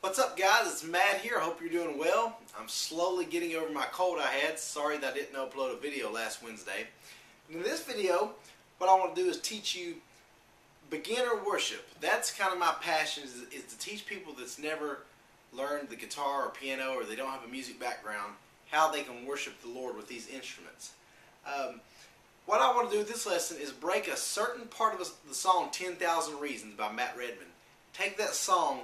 What's up, guys? It's Matt here. I hope you're doing well. I'm slowly getting over my cold I had. Sorry that I didn't upload a video last Wednesday. In this video, what I want to do is teach you beginner worship. That's kind of my passion, is to teach people that's never learned the guitar or piano, or they don't have a music background, how they can worship the Lord with these instruments. What I want to do with this lesson is break a certain part of the song 10,000 Reasons by Matt Redman. Take that song,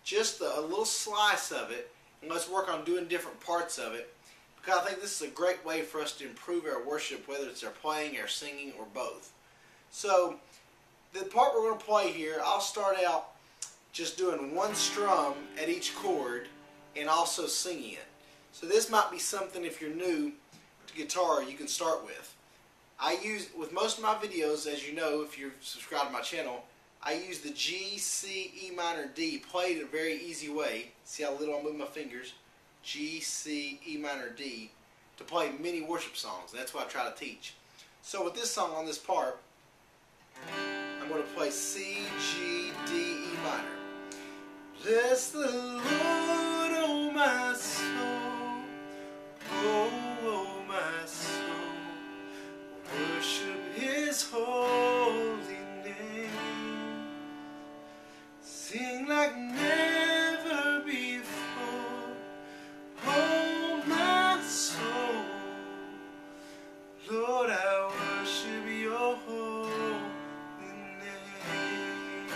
just a little slice of it, and let's work on doing different parts of it, because I think this is a great way for us to improve our worship, whether it's our playing, our singing, or both. So the part we're going to play here, I'll start out just doing one strum at each chord and also singing it. So this might be something, if you're new to guitar, you can start with. I use, with most of my videos, as you know if you're subscribed to my channel, I use the G, C, E minor, D, played a very easy way. See how little I move my fingers? G, C, E minor, D, to play many worship songs. That's what I try to teach. So with this song on this part, I'm going to play C, G, D, E minor. Bless the Lord, oh my soul, oh my soul, worship His holy name. Sing like never before, oh my soul, Lord, I worship your holy name.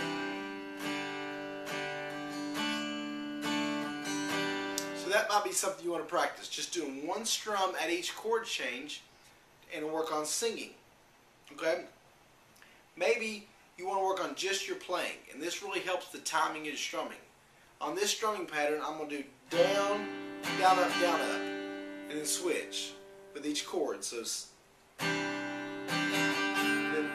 So that might be something you want to practice, just doing one strum at each chord change and work on singing. Okay? Maybe you want to work on just your playing, and this really helps the timing of strumming. On this strumming pattern, I'm going to do down, down, up, and then switch with each chord. So then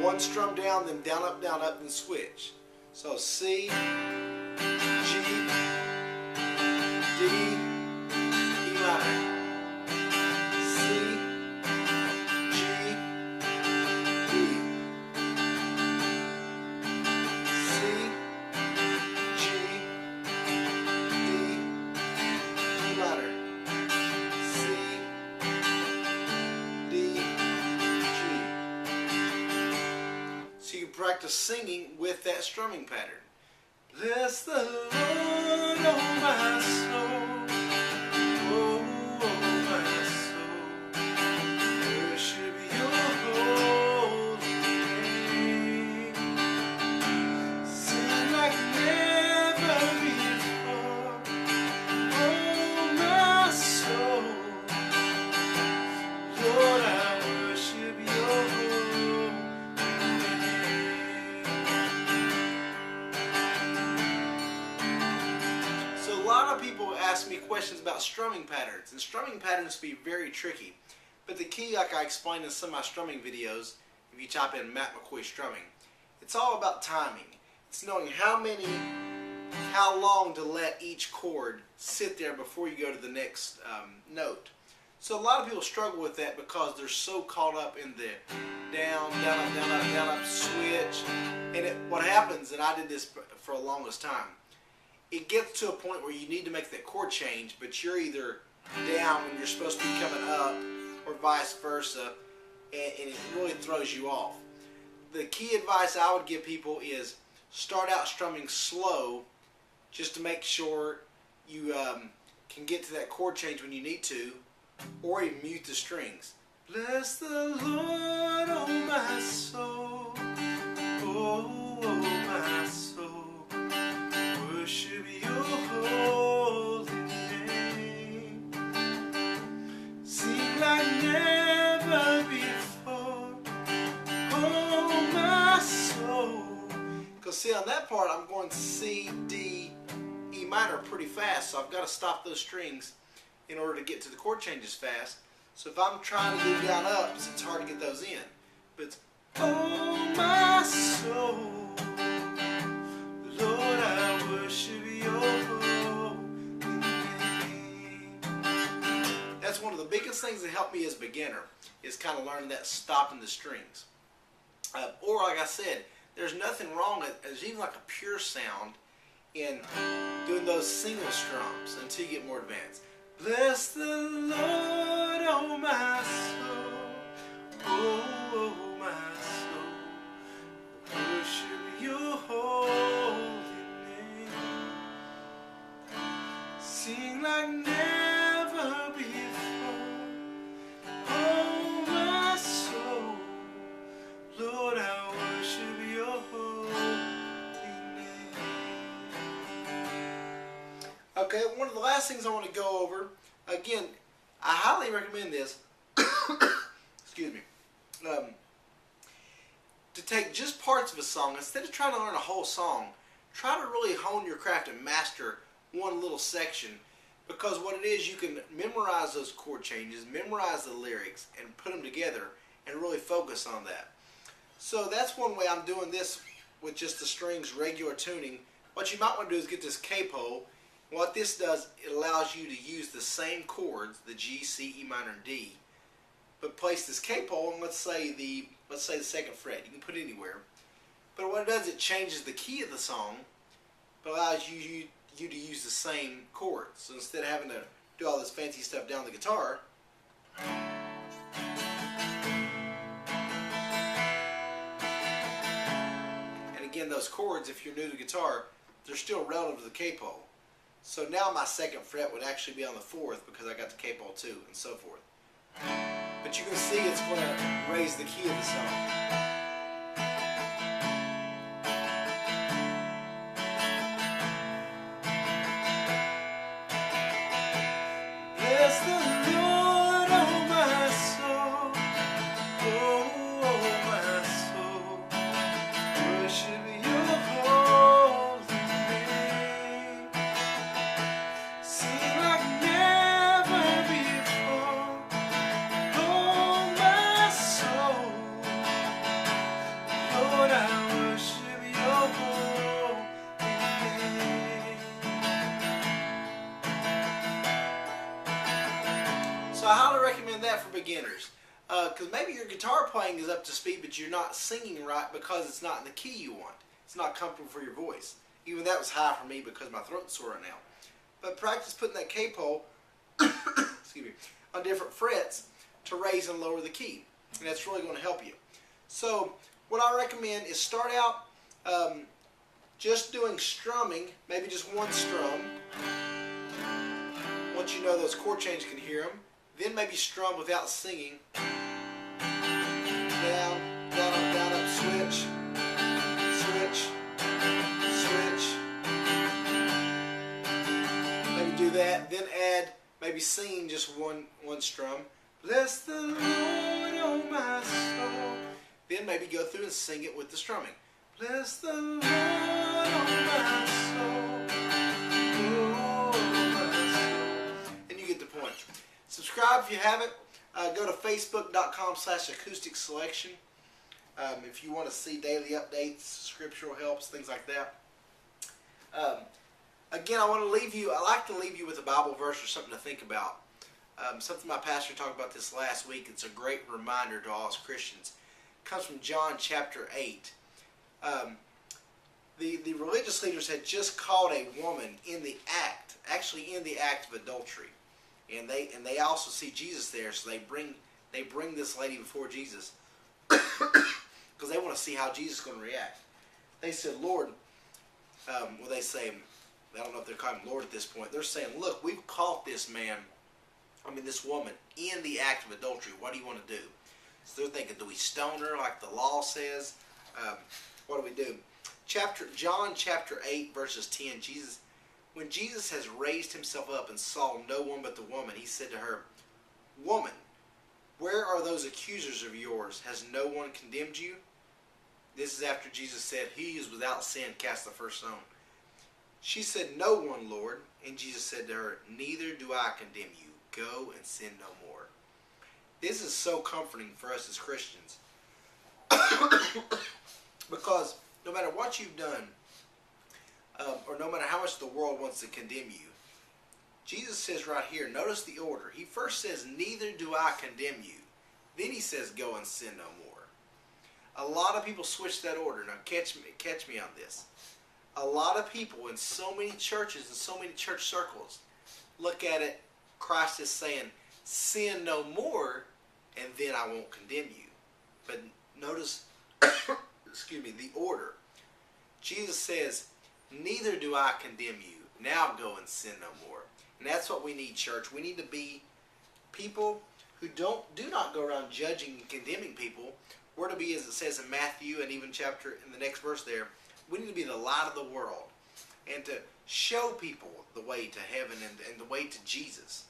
one strum down, then down, up, then switch. So C, G, D, E minor. Practice singing with that strumming pattern. Bless the Lord, oh my soul, oh my soul, worship your holy name. Sing like never before, oh my soul, Lord, I worship your holy name. A lot of people ask me questions about strumming patterns, and strumming patterns can be very tricky. But the key, like I explained in some of my strumming videos, if you type in Matt McCoy strumming, it's all about timing. It's knowing how long to let each chord sit there before you go to the next note. So a lot of people struggle with that because they're so caught up in the down, down, up, down, up, down, up, switch. And what happens, and I did this for the longest time, it gets to a point where you need to make that chord change, but you're either down when you're supposed to be coming up, or vice versa, and it really throws you off. The key advice I would give people is start out strumming slow, just to make sure you can get to that chord change when you need to, or even mute the strings. Bless the Lord, oh my soul, oh my soul, worship your holy name. Sing like never before, oh my soul. Because see, on that part I'm going C, D, E minor pretty fast, so I've got to stop those strings in order to get to the chord changes fast. So if I'm trying to do down ups, it's hard to get those in. But it's, oh my soul, Lord, I worship your holy name. That's one of the biggest things that helped me as a beginner, is kind of learning that stopping the strings. Or like I said, there's nothing wrong, there's even like a pure sound in doing those single strums until you get more advanced. Bless the Lord, oh my soul, oh my soul, worship your holy name. Sing like never before, oh my soul, Lord, I worship your holy name. Okay, one of the last things I want to go over, again, I highly recommend this, excuse me, to take just parts of a song, instead of trying to learn a whole song, try to really hone your craft and master one little section, because what it is, you can memorize those chord changes, memorize the lyrics, and put them together and really focus on that. So that's one way I'm doing this with just the strings, regular tuning. What you might want to do is get this capo. What this does, it allows you to use the same chords, the G, C, E minor, and D, but place this capo on, let's say the second fret. You can put it anywhere. But what it does, it changes the key of the song, but allows you to use the same chords. So instead of having to do all this fancy stuff down the guitar, and again, those chords, if you're new to guitar, they're still relative to the capo. So now my second fret would actually be on the fourth because I got the capo too, and so forth. But you can see it's going to raise the key of the song. Bless the Lord, oh my soul, oh my soul, worship your holy name. Sing like never before, oh my soul, Lord, I worship your holy name. So I highly recommend that for beginners. Because maybe your guitar playing is up to speed, but you're not singing right because it's not in the key you want. It's not comfortable for your voice. Even that was high for me because my throat's sore right now. But practice putting that capo excuse me, on different frets to raise and lower the key. And that's really going to help you. So what I recommend is start out just doing strumming, maybe just one strum. Once you know those chord changes, you can hear them. Then maybe strum without singing. Down, down, up, down, up, switch, switch, switch. Maybe do that. Then add, maybe singing just one strum. Bless the Lord, oh my soul. Then maybe go through and sing it with the strumming. Bless the Lord, oh my soul. Oh my soul. And you get the point. Subscribe if you haven't. Go to facebook.com/acoustic selection if you want to see daily updates, scriptural helps, things like that. Again, I like to leave you with a Bible verse or something to think about. Something my pastor talked about this last week. It's a great reminder to all us Christians. It comes from John chapter 8. The religious leaders had just caught a woman in the act of adultery. And they also see Jesus there, so they bring this lady before Jesus because they want to see how Jesus is going to react. They said, Lord, they say, I don't know if they're calling him Lord at this point. They're saying, look, we've caught this woman in the act of adultery. What do you want to do? So they're thinking, do we stone her like the law says? What do we do? John chapter 8, verses 10, when Jesus has raised himself up and saw no one but the woman, he said to her, Woman, where are those accusers of yours? Has no one condemned you? This is after Jesus said, He is without sin, cast the first stone. She said, No one, Lord. And Jesus said to her, Neither do I condemn you. Go and sin no more. This is so comforting for us as Christians. Because no matter what you've done, or no matter how much the world wants to condemn you, Jesus says right here, notice the order. He first says, Neither do I condemn you. Then he says, Go and sin no more. A lot of people switch that order. Now catch me on this. a lot of people in so many churches and so many church circles look at it, Christ is saying, sin no more, and then I won't condemn you. But notice, excuse me, the order. Jesus says, neither do I condemn you. Now go and sin no more. And that's what we need, church. We need to be people who do not go around judging and condemning people. We're to be, as it says in Matthew and even in the next verse there, we need to be the light of the world and to show people the way to heaven and the way to Jesus.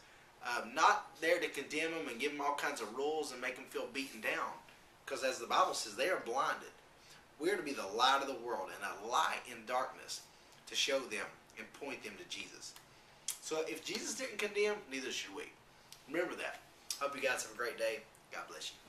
Not there to condemn them and give them all kinds of rules and make them feel beaten down. Because as the Bible says, they are blinded. We're to be the light of the world and a light in darkness to show them and point them to Jesus. So if Jesus didn't condemn, neither should we. Remember that. Hope you guys have a great day. God bless you.